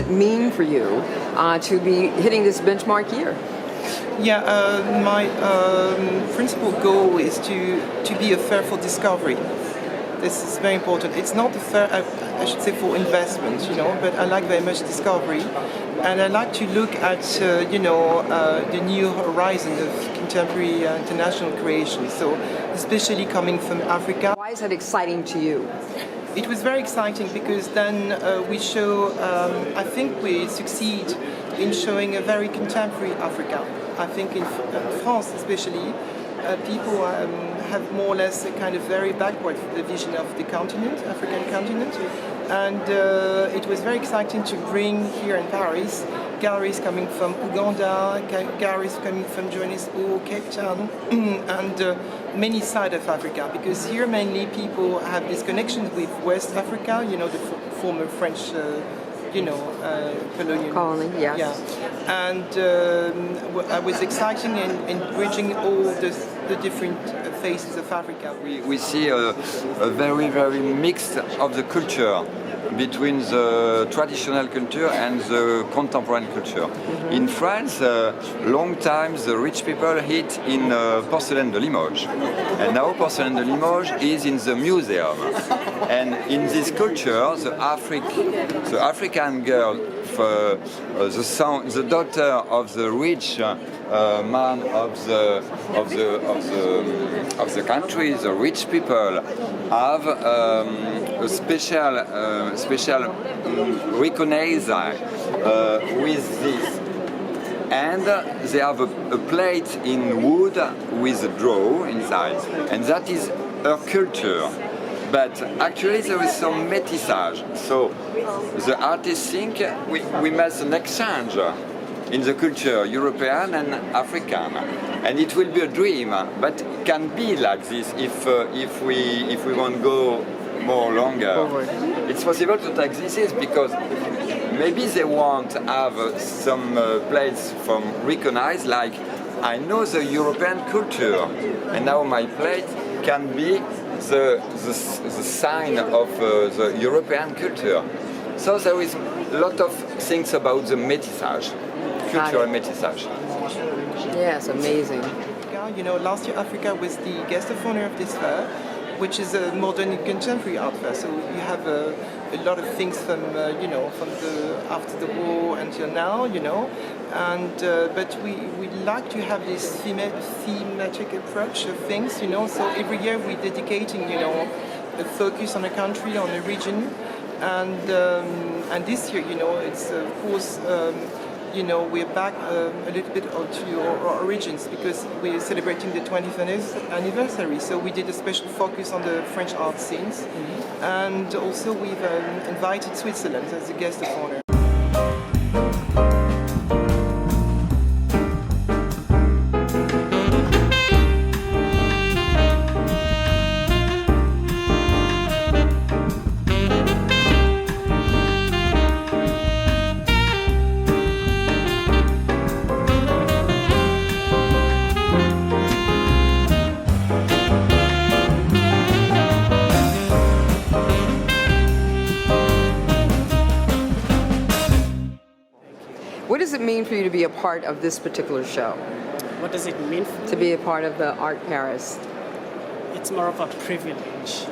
it mean for you to be hitting this benchmark year? Yeah, my principal goal is to be a fair for discovery. This is very important. It's not a fair, I should say, for investment, but I like very much discovery. And I like to look at, the new horizon of contemporary international creation. So especially coming from Africa. Why is that exciting to you? It was very exciting because then we show, I think we succeed in showing a very contemporary Africa. I think in France especially, people have more or less a kind of very backward vision of the continent, African continent. And it was very exciting to bring here in Paris galleries coming from Uganda, galleries coming from Johannesburg, Cape Town, and many sides of Africa, because here mainly people have this connection with West Africa, the former French colony, yes. Yeah. And I was exciting in bridging all the different faces of Africa. We see a very, very mixed of the culture between the traditional culture and the contemporary culture. Mm-hmm. In France, long time the rich people eat in porcelain de Limoges, and now porcelain de Limoges is in the museum. And in this culture, the African girl, the daughter of the rich man of the country, the rich people, have a special recognition with this, and they have a plate in wood with a draw inside, and that is her culture. But actually there is some métissage, so the artists think we must an exchange in the culture, European and African, and it will be a dream, but it can be like this if we want to go more longer. Forward. It's possible to take this because maybe they want to have some plates from recognized, like I know the European culture, and now my plate can be the sign of the European culture. So there is a lot of things about the métissage, cultural métissage. Yes, amazing. Last year Africa was the guest of honor of this fair, which is a modern and contemporary art fair. So you have a lot of things from from the after the war until now, and but we like to have this thematic approach of things, So every year we're dedicating, a focus on a country, on a region, and this year, it's of course. We're back a little bit to our origins because we're celebrating the 20th anniversary. So we did a special focus on the French art scenes, and also we've invited Switzerland as a guest of honor. What does it mean for you to be a part of this particular show? What does it mean for to be a part of the Art Paris? It's more of a privilege.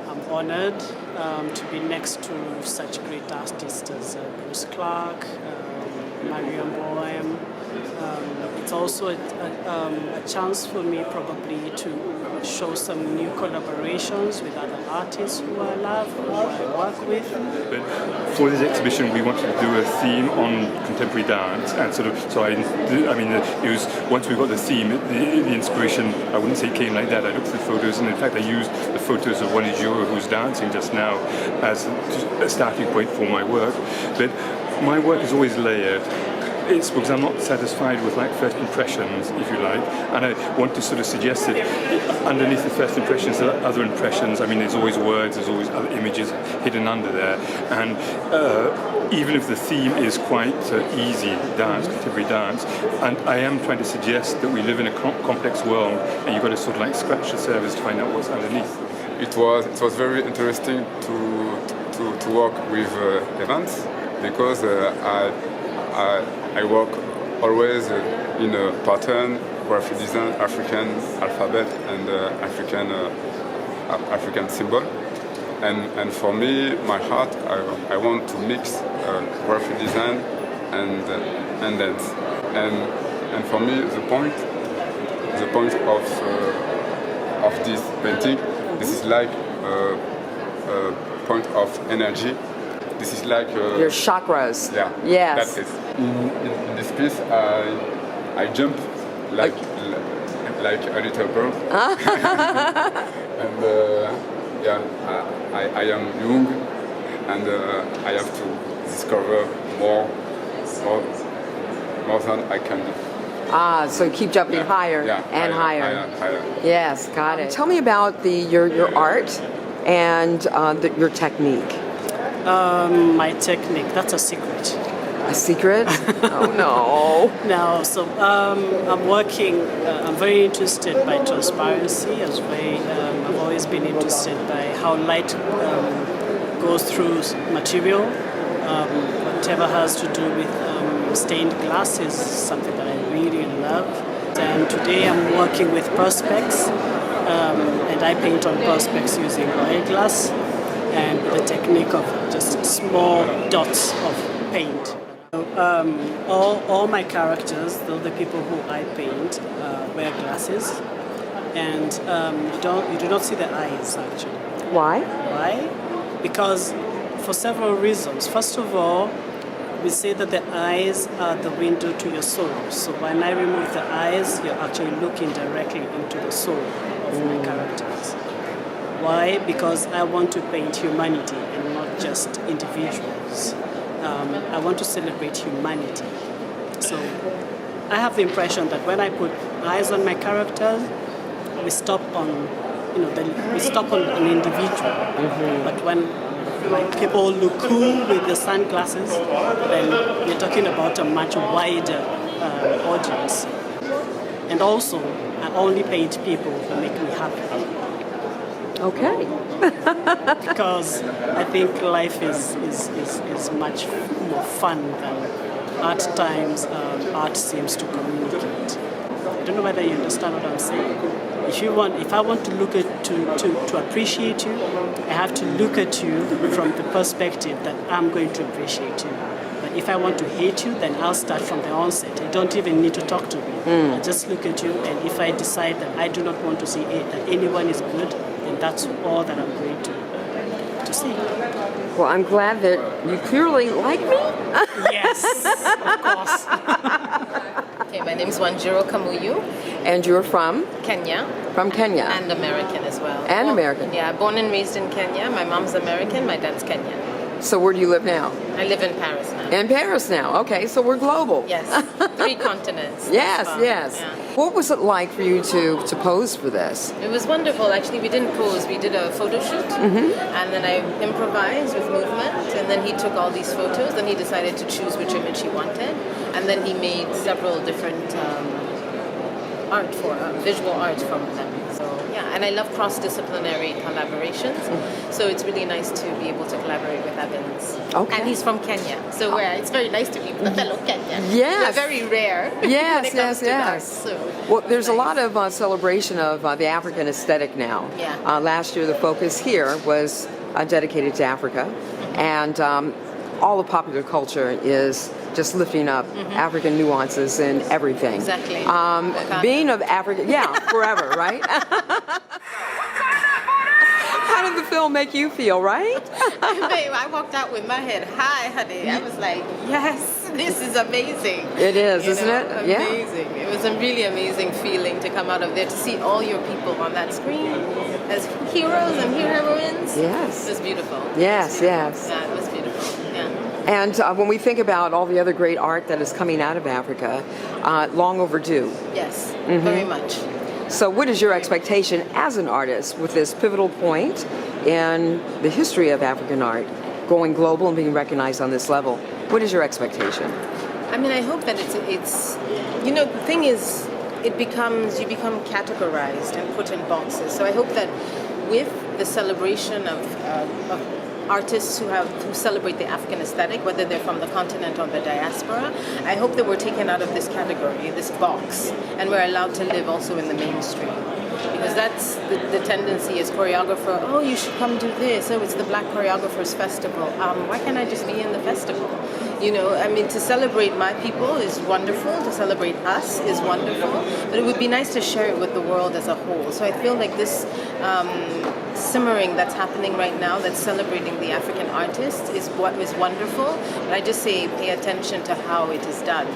I'm honored to be next to such great artists as Bruce Clark, Marilyn Monroe. It's also a chance for me probably to show some new collaborations with other artists who I love, who I work with. But for this exhibition, we wanted to do a theme on contemporary dance, and it was once we got the theme, the inspiration. I wouldn't say it came like that. I looked through photos, and in fact, I used the photos of Devorah, who's dancing just now, as a starting point for my work. But my work is always layered. It's because I'm not satisfied with first impressions, if you like, and I want to sort of suggest that underneath the first impressions there are other impressions. There's always words, there's always other images hidden under there, and even if the theme is quite easy dance, contemporary dance, and I am trying to suggest that we live in a complex world, and you've got to sort of scratch the surface to find out what's underneath. It was very interesting to work with events. because I work always in a pattern, graphic design, African alphabet, and African symbol. And for me, my heart, I want to mix graphic design and dance. And for me, the point of this painting, this is like a point of energy. This is like Your chakras. yeah. Yes. That is. In this piece, I jump like a little bird. And yeah, I am young, and I have to discover more than I can do. So you keep jumping higher and higher. Higher. Yes, got it. Tell me about your art and your technique. My technique, that's a secret. A secret? Oh no. No, so I'm working, I'm very interested by transparency. I've always been interested by how light goes through material. Whatever has to do with stained glass is something that I really love. And today I'm working with perspex, and I paint on perspex using oil glass and with the technique of just small dots of paint. All my characters, though the people who I paint, wear glasses, and you do not see the eyes actually. Why? Why? Because for several reasons. First of all, we say that the eyes are the window to your soul. So when I remove the eyes, you're actually looking directly into the soul of my characters. Why? Because I want to paint humanity and not just individuals. I want to celebrate humanity. So I have the impression that when I put eyes on my characters, we stop on, we stop on an individual. But when people look cool with the sunglasses, then we're talking about a much wider audience. And also, I only paint people who make me happy. Okay. Because I think life is much more fun than at times art seems to communicate. I don't know whether you understand what I'm saying. If I want to look at to appreciate you, I have to look at you from the perspective that I'm going to appreciate you. But if I want to hate you, then I'll start from the onset. I don't even need to talk to me. I just look at you, and if I decide that I do not want to see that anyone is good, then that's all that I'm going to see. Well, I'm glad that you clearly like me. Yes, of course. Okay, my name is Wanjiro Kamuyu. And you're from? Kenya. From Kenya. And American as well. And American. Yeah, born and raised in Kenya. My mom's American, my dad's Kenyan. So where do you live now? I live in Paris now. In Paris now. Okay, so we're global. Yes, 3 continents. Yes, That's fun. yes. Yeah. What was it like for you to pose for this? It was wonderful. Actually, we didn't pose. We did a photo shoot, and then I improvised with movement, and then he took all these photos, and he decided to choose which image he wanted, and then he made several different visual art from them. So yeah, and I love cross-disciplinary collaborations. So it's really nice to be able to collaborate with Evans. Okay. And he's from Kenya, so it's very nice to be with a fellow Kenyan. Yes. They're very rare. Yes, when it comes to art, so Well, there's a nice. lot of celebration of the African aesthetic now. Yeah. Last year, the focus here was dedicated to Africa, and all of popular culture is just lifting up African nuances in everything. Exactly. Being of Africa, forever, right? How did the film make you feel, right? Babe, I walked out with my head high, honey. I was like, yes, this is amazing. It is, You isn't know, it? Yeah. Amazing. It was a really amazing feeling to come out of there, to see all your people on that screen as heroes and heroines. Yes. It was beautiful. Yes, yes. Yeah, it was beautiful. Yeah. And when we think about all the other great art that is coming out of Africa, long overdue. Yes, very much. So what is your expectation as an artist with this pivotal point in the history of African art, going global and being recognized on this level? What is your expectation? I mean, I hope that it's the thing is, you become categorized and put in boxes. So I hope that with the celebration of artists who celebrate the African aesthetic, whether they're from the continent or the diaspora. I hope that we're taken out of this category, this box, and we're allowed to live also in the mainstream. Because that's the tendency as choreographer, oh, you should come do this, oh, it's the Black Choreographers Festival. Why can't I just be in the festival? You know, I mean, to celebrate my people is wonderful, to celebrate us is wonderful, but it would be nice to share it with the world as a whole. So I feel like this simmering that's happening right now, that's celebrating the African artists, is what is wonderful. And I just say pay attention to how it is done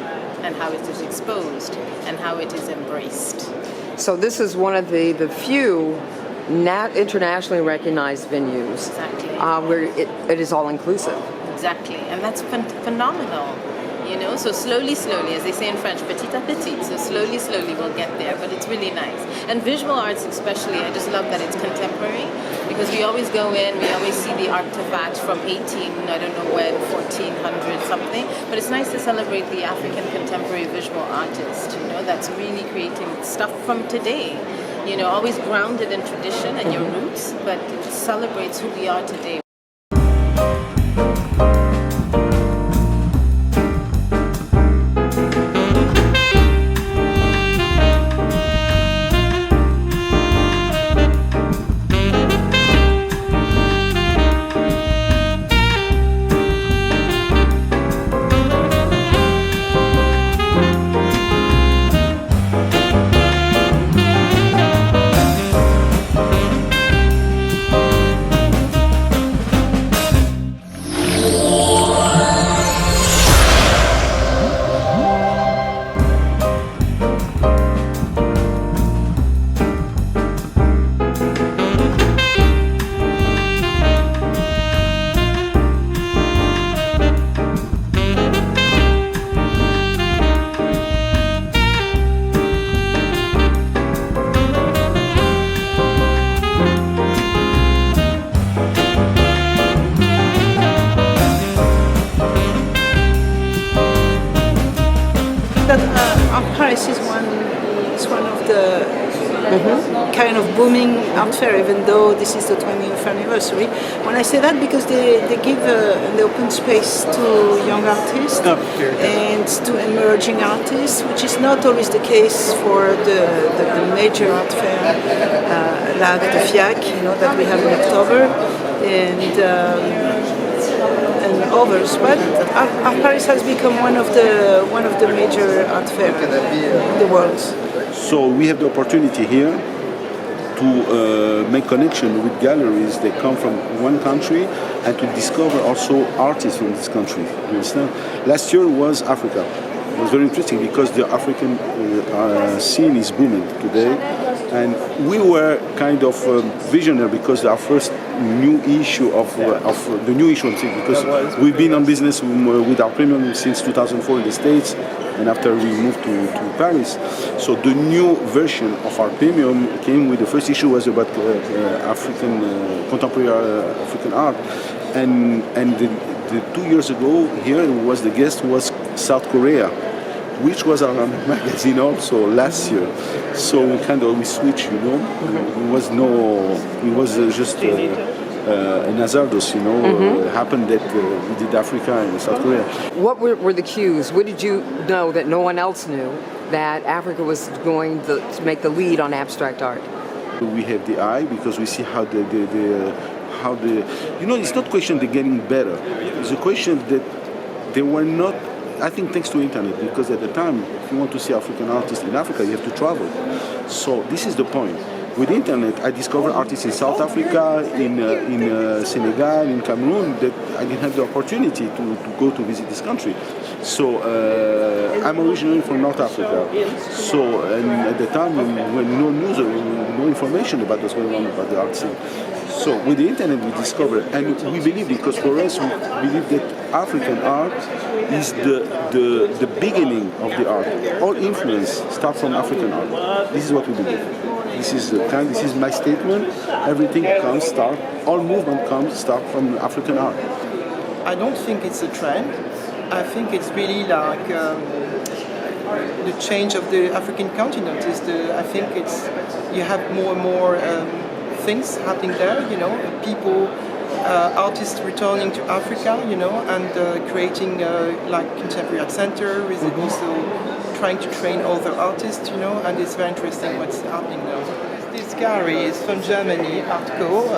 and how it is exposed and how it is embraced. So this is one of the few internationally recognized venues where it is all inclusive. Exactly, and that's phenomenal. You know, so slowly, as they say in French, petit à petit. So slowly, we'll get there, but it's really nice. And visual arts especially, I just love that it's contemporary, because we always go in, we always see the artifacts from 1400 something, but it's nice to celebrate the African contemporary visual artist, you know, that's really creating stuff from today. You know, always grounded in tradition and your roots, but it celebrates who we are today. Paris is one of the kind of booming art fair, even though this is the 20th anniversary. When I say that, because they give an open space to young artists and to emerging artists, which is not always the case for the major art fair, like the FIAC, you know, that we have in October, and others, but Art Paris has become one of the major art fairs in the world. So we have the opportunity here to make connection with galleries that come from one country and to discover also artists from this country. You understand? Last year was Africa. It was very interesting because the African scene is booming today, and we were kind of visionary because our first new issue of the new issue, because we've been on business with our premium since 2004 in the States, and after we moved to Paris. So the new version of our premium came with the first issue was about African contemporary African art, and the 2 years ago here was the guest was South Korea, which was our magazine also last year. So we switched, you know. It was just an hazardous, you know, happened that we did Africa and South Korea. What were the cues? What did you know that no one else knew that Africa was going to make the lead on abstract art? We have the eye because we see how the you know, it's not a question they're getting better. It's a question that they were not. I think thanks to internet, because at the time, if you want to see African artists in Africa, you have to travel. So this is the point. With the internet, I discovered artists in South Africa, in Senegal, in Cameroon, that I didn't have the opportunity to go to visit this country. So I'm originally from North Africa. So and at the time, when no news, no information about what's going on about the art scene. So with the internet, we discovered, and we believe, because for us, we believe that African art is the beginning of the art. All influence starts from African art. This is what we believe. This is my statement. Everything all movement start from African art. I don't think it's a trend. I think it's really like the change of the African continent. I think you have more and more things happening there. You know, people artists returning to Africa, and creating like contemporary art center. Is also trying to train other artists, and it's very interesting what's happening now. This gallery is from Germany, Artco,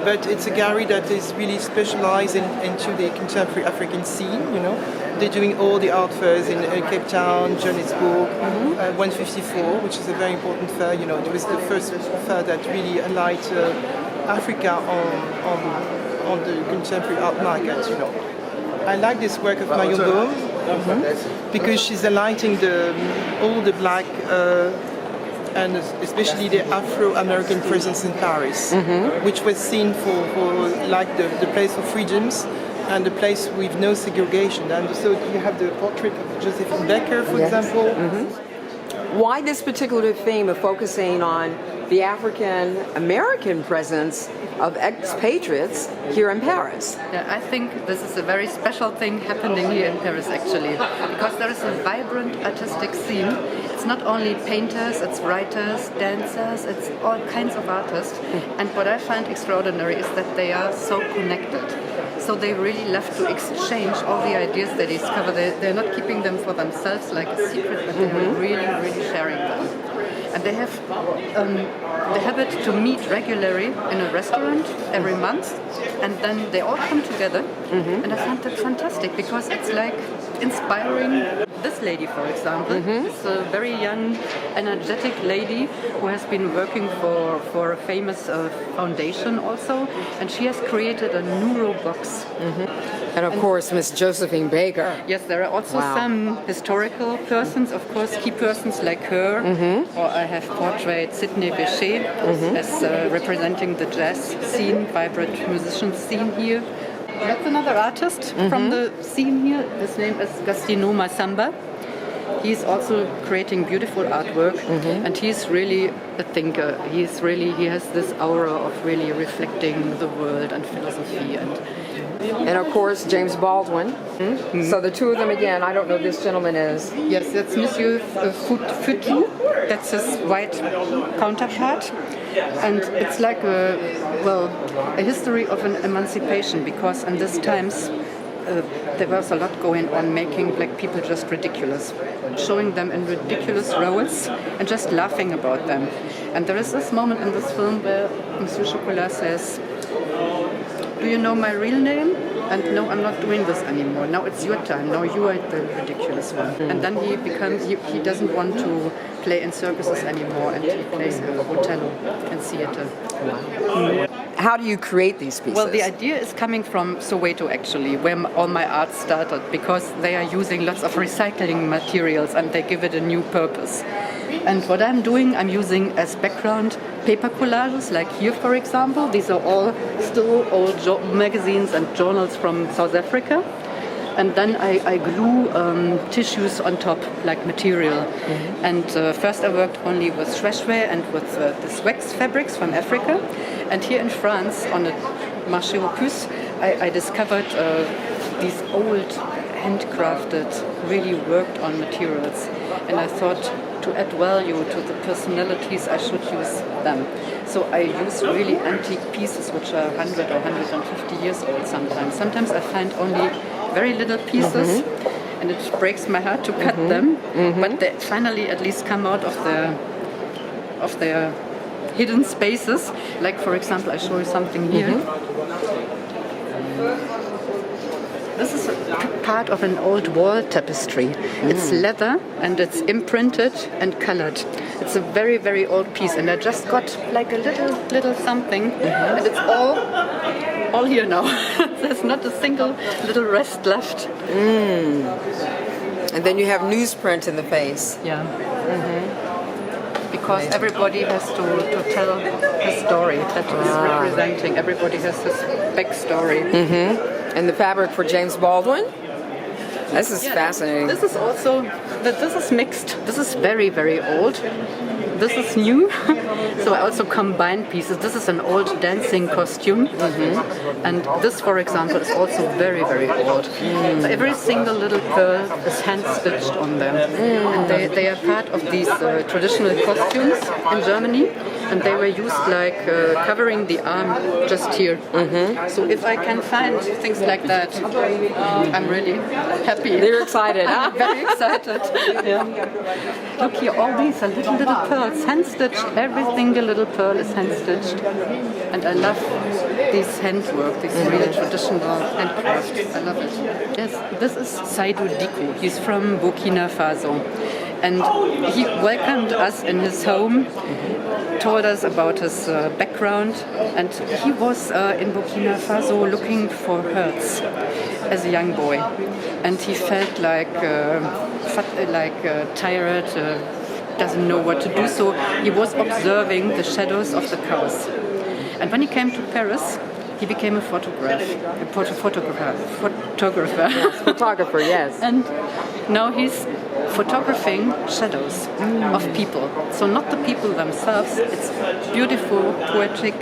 but it's a gallery that is really specialized into the contemporary African scene, They're doing all the art fairs in Cape Town, Johannesburg, 154, which is a very important fair. It was the first fair that really aligned Africa on the contemporary art market. I like this work of Marilyn Monroe because she's highlighting all the black and especially the Afro-American presence in Paris, which was seen for like the place of freedoms and the place with no segregation. And so you have the portrait of Josephine Baker, for example. Why this particular theme of focusing on the African-American presence of expatriates here in Paris? Yeah, I think this is a very special thing happening here in Paris, actually, because there is a vibrant artistic scene. It's not only painters, it's writers, dancers, it's all kinds of artists. And what I find extraordinary is that they are so connected. So they really love to exchange all the ideas they discover. They're not keeping them for themselves like a secret, but they're really, really sharing them. And they have the habit to meet regularly in a restaurant every month, and then they all come together. And I find that fantastic because it's like inspiring. This lady, for example, is a very young, energetic lady who has been working for a famous foundation also, and she has created a neuro box. And of course, Miss Josephine Baker. Yes, there are also some historical persons, of course, key persons like her. Or I have portrayed Sidney Bechet as representing the jazz scene, vibrant musician scene here. That's another artist from the scene here. His name is Gastino Massamba. He's also creating beautiful artwork, and he's really a thinker. He has this aura of really reflecting the world and philosophy. And of course, James Baldwin. So the two of them again, I don't know who this gentleman is. Yes, that's Monsieur Futu. That's his white counterpart. And it's like a history of an emancipation, because in these times there was a lot going on, making black people just ridiculous, showing them in ridiculous roles and just laughing about them. And there is this moment in this film where Monsieur Chocolat says, "Do you know my real name?" And no, I'm not doing this anymore. Now it's your time. Now you are the ridiculous one. And then he doesn't want to play in circuses anymore, and he plays Othello in theater. How do you create these pieces? Well, the idea is coming from Soweto, actually, where all my art started, because they are using lots of recycling materials and they give it a new purpose. And what I'm doing, I'm using as background paper collages, like here, for example. These are all still old magazines and journals from South Africa. And then I glue tissues on top, like material. And first I worked only with Shweshwe and with this wax fabrics from Africa. And here in France, on the Marché aux Puces, I discovered these old, handcrafted, really worked on materials. And I thought, to add value to the personalities, I should use them. So I use really antique pieces, which are 100 or 150 years old sometimes. Sometimes I find only very little pieces, and it breaks my heart to cut them, but they finally at least come out of their hidden spaces. Like, for example, I show you something here. This is part of an old wall tapestry. It's leather and it's imprinted and colored. It's a very, very old piece, and I just got like a little something, and it's all here now. There's not a single little rest left. And then you have newsprint in the face. Yeah. Because everybody has to tell his story that is representing. Everybody has his backstory. And the fabric for James Baldwin? This is fascinating. This is also, this is mixed. This is very, very old. This is new. So I also combined pieces. This is an old dancing costume, and this, for example, is also very, very old. Every single little pearl is hand-stitched on them. And they are part of these traditional costumes in Germany, and they were used like covering the arm just here. So if I can find things like that, I'm really happy. You're excited, huh? I'm very excited. Yeah. Look here, all these are little pearls, hand-stitched. Every single little pearl is hand-stitched. And I love this handwork, this really traditional handcraft. I love it. Yes, this is Saidou Diko. He's from Burkina Faso. And he welcomed us in his home, told us about his background, and he was in Burkina Faso looking for herds as a young boy, and he felt like tired, doesn't know what to do, so he was observing the shadows of the cows. And when he came to Paris, he became a photographer. Yes, photographer, yes. And now he's photographing shadows of people. So not the people themselves, it's beautiful, poetic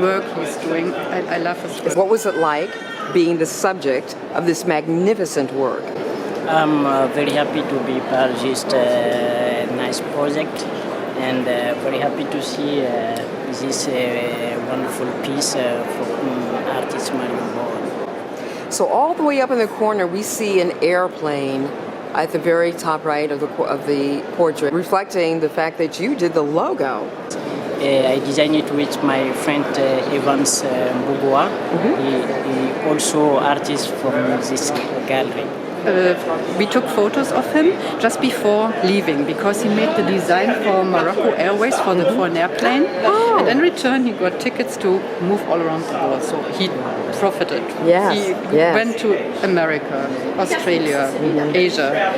work he's doing. I love his work. What was it like being the subject of this magnificent work? I'm very happy to be part of this nice project, and very happy to see this wonderful piece from artist Marilyn Monroe. So all the way up in the corner, we see an airplane at the very top right of the portrait, reflecting the fact that you did the logo. I designed it with my friend Evans Mbugua. He also artist from this gallery. We took photos of him just before leaving because he made the design for Morocco Airways for an airplane. Oh. And in return he got tickets to move all around the world. So he profited. Yes. He went to America, Australia, Asia,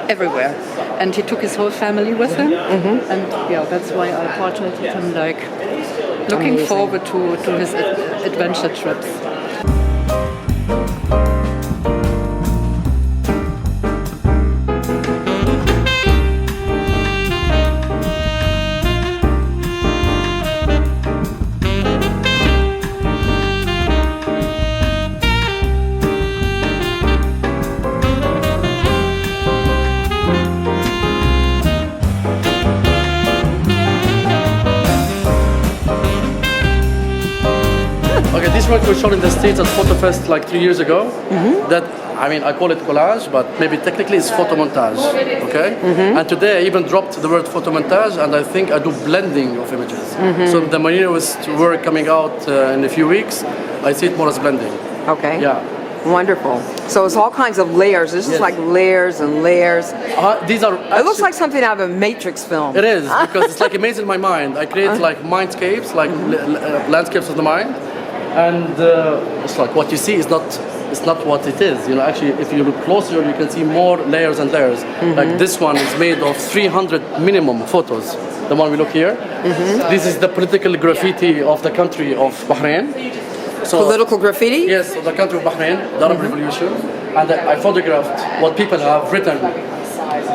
everywhere. And he took his whole family with him. And yeah, that's why I portraited him like looking forward to his adventure trips. This work was shown in the States at Photo Fest like 3 years ago. That, I mean, I call it collage, but maybe technically it's photomontage, okay? And today I even dropped the word photomontage, and I think I do blending of images. So the Marino's work coming out in a few weeks, I see it more as blending. Okay. Yeah. Wonderful. So it's all kinds of layers. It's just like layers and layers. These are. It looks like something out of a Matrix film. It is, because it's like a maze in my mind. I create like mindscapes, like landscapes of the mind. And it's like what you see is not what it is. You know, actually, if you look closer, you can see more layers and layers. Like this one is made of 300 minimum photos. The one we look here. This is the political graffiti of the country of Bahrain. So, political graffiti? Yes, of the country of Bahrain, the Arab Revolution. And I photographed what people have written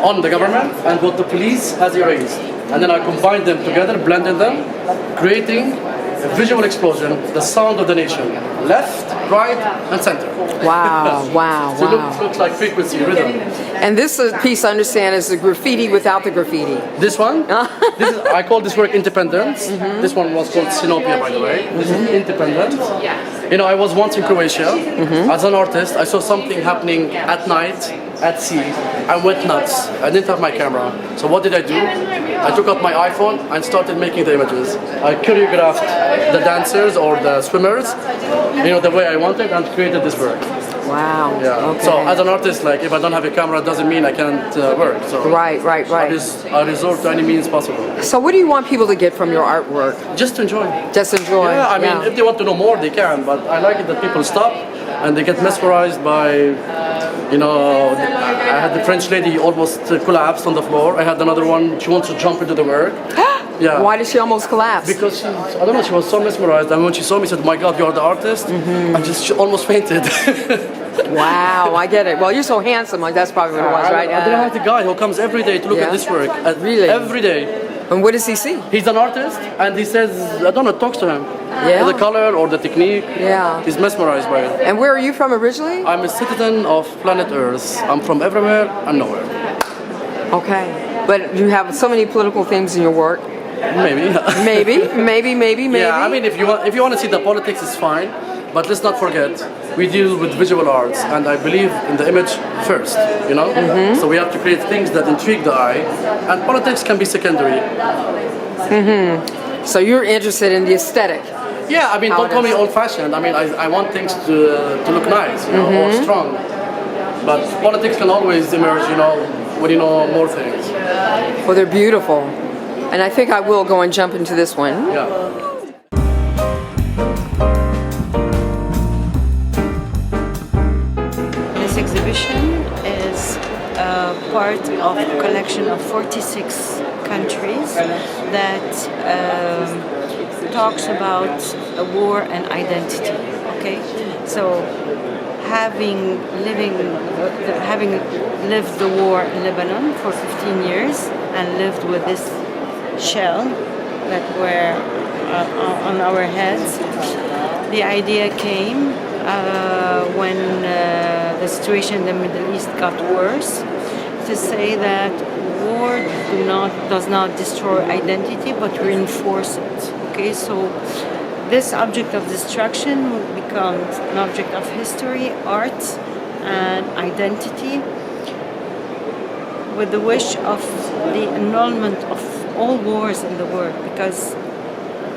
on the government and what the police has erased. And then I combined them together, blended them, creating a visual explosion, the sound of the nation, left, right, and center. Wow, wow, So wow. it looks like frequency, rhythm. And this piece, I understand, is the graffiti without the graffiti. This one, I call this work Independence. This one was called Sinopia, by the way. This is Independence. You know, I was once in Croatia. As an artist, I saw something happening at night, at sea. I went nuts. I didn't have my camera. So what did I do? I took out my iPhone and started making the images. I choreographed the dancers or the swimmers, you know, the way I wanted, and created this work. Wow. Yeah. Okay. So as an artist, like if I don't have a camera, it doesn't mean I can't work. So Right. I resort to any means possible. So what do you want people to get from your artwork? Just to enjoy. Just enjoy. Yeah, I mean, if they want to know more, they can. But I like it that people stop and they get mesmerized by, you know, I had the French lady almost collapsed on the floor. I had another one, she wants to jump into the work. Yeah. Why did she almost collapse? Because I don't know, she was so mesmerized. And when she saw me, she said, "My God, you are the artist." She almost fainted. Wow, I get it. Well, you're so handsome. Like that's probably what it was, right? I don't have the guy who comes every day to look at this work. Really? Every day. And what does he see? He's an artist, and he says, I don't know, talks to him. Yeah. The color or the technique. Yeah. He's mesmerized by it. And where are you from originally? I'm a citizen of planet Earth. I'm from everywhere and nowhere. Okay. But you have so many political themes in your work. Maybe. maybe. Yeah, I mean, if you want to see the politics, it's fine. But let's not forget, we deal with visual arts, and I believe in the image first, you know? Mm-hmm. So we have to create things that intrigue the eye, and politics can be secondary. Mm-hmm. So you're interested in the aesthetic? Yeah, I mean, don't call me old-fashioned. I mean, I want things to look nice, you know, or strong. But politics can always emerge, you know, when you know more things. Well, they're beautiful. And I think I will go and jump into this one. Yeah. This exhibition is part of a collection of 46 countries that talks about a war and identity. Okay, so having lived the war in Lebanon for 15 years and lived with this shell that were on our heads, the idea came when the situation in the Middle East got worse, to say that war does not destroy identity but reinforce it. Okay, so this object of destruction becomes an object of history, art, and identity, with the wish of the annulment of all wars in the world, because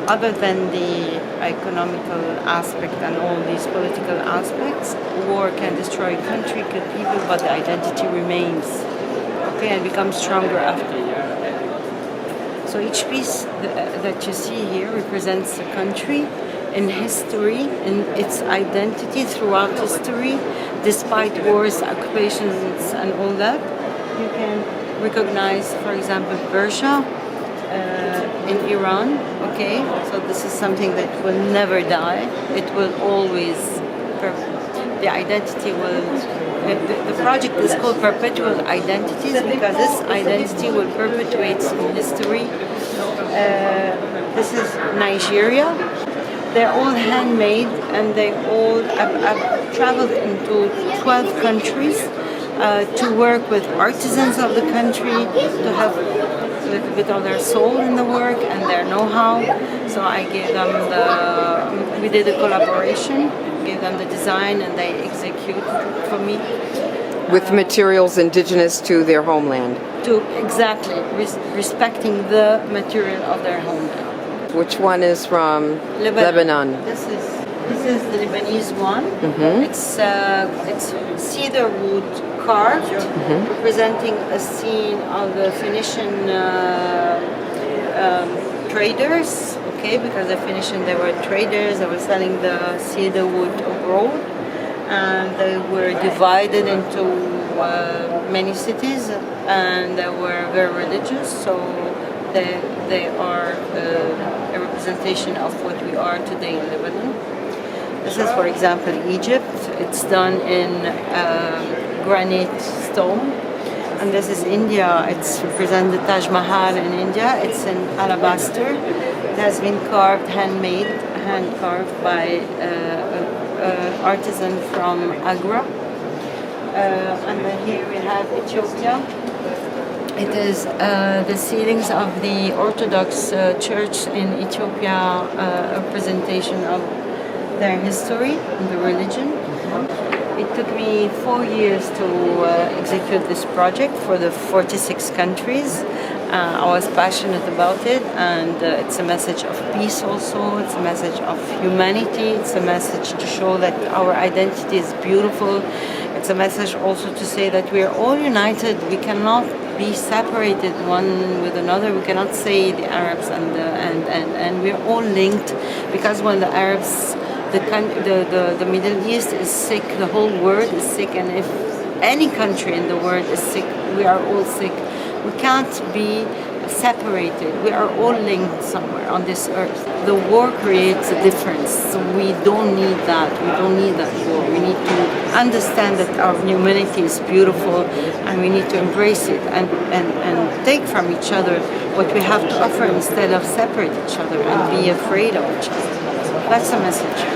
other than the economical aspect and all these political aspects, war can destroy a country, kill people, but the identity remains, okay, and becomes stronger after. So each piece that you see here represents a country in history, in its identity throughout history, despite wars, occupations, and all that. You can recognize, for example, Persia in Iran. Okay, so this is something that will never die. It will always, the identity will, the project is called Perpetual Identities because this identity will perpetuate through history. This is Nigeria. They're all handmade, and they all have traveled into 12 countries to work with artisans of the country, to have a little bit of their soul in the work and their know-how. So I gave them we did a collaboration, gave them the design, and they executed it for me. With materials indigenous to their homeland. Exactly, respecting the material of their homeland. Which one is from Lebanon? This is the Lebanese one. Mm-hmm. It's cedar wood carved, representing a scene of the Phoenician traders. Okay, because the Phoenician, they were traders. They were selling the cedar wood abroad, and they were divided into many cities, and they were very religious. So they are a representation of what we are today in Lebanon. This is, for example, Egypt. It's done in granite stone. And this is India. It's represents the Taj Mahal in India. It's in alabaster. It has been carved, hand carved by an artisan from Agra. And then here we have Ethiopia. It is the ceilings of the Orthodox Church in Ethiopia, a representation of their history and the religion. It took me 4 years to execute this project for the 46 countries. I was passionate about it, and it's a message of peace also, it's a message of humanity, it's a message to show that our identity is beautiful. It's a message also to say that we are all united. We cannot be separated one with another. We cannot say the Arabs and we're all linked, because when the Arabs, the Middle East is sick, the whole world is sick, and if any country in the world is sick, we are all sick. We can't be separated. We are all linked somewhere on this earth. the war creates a difference. So we don't need that. We don't need that war. We need to understand that our humanity is beautiful, and we need to embrace it and take from each other what we have to offer instead of separate each other and be afraid of each other. That's the message.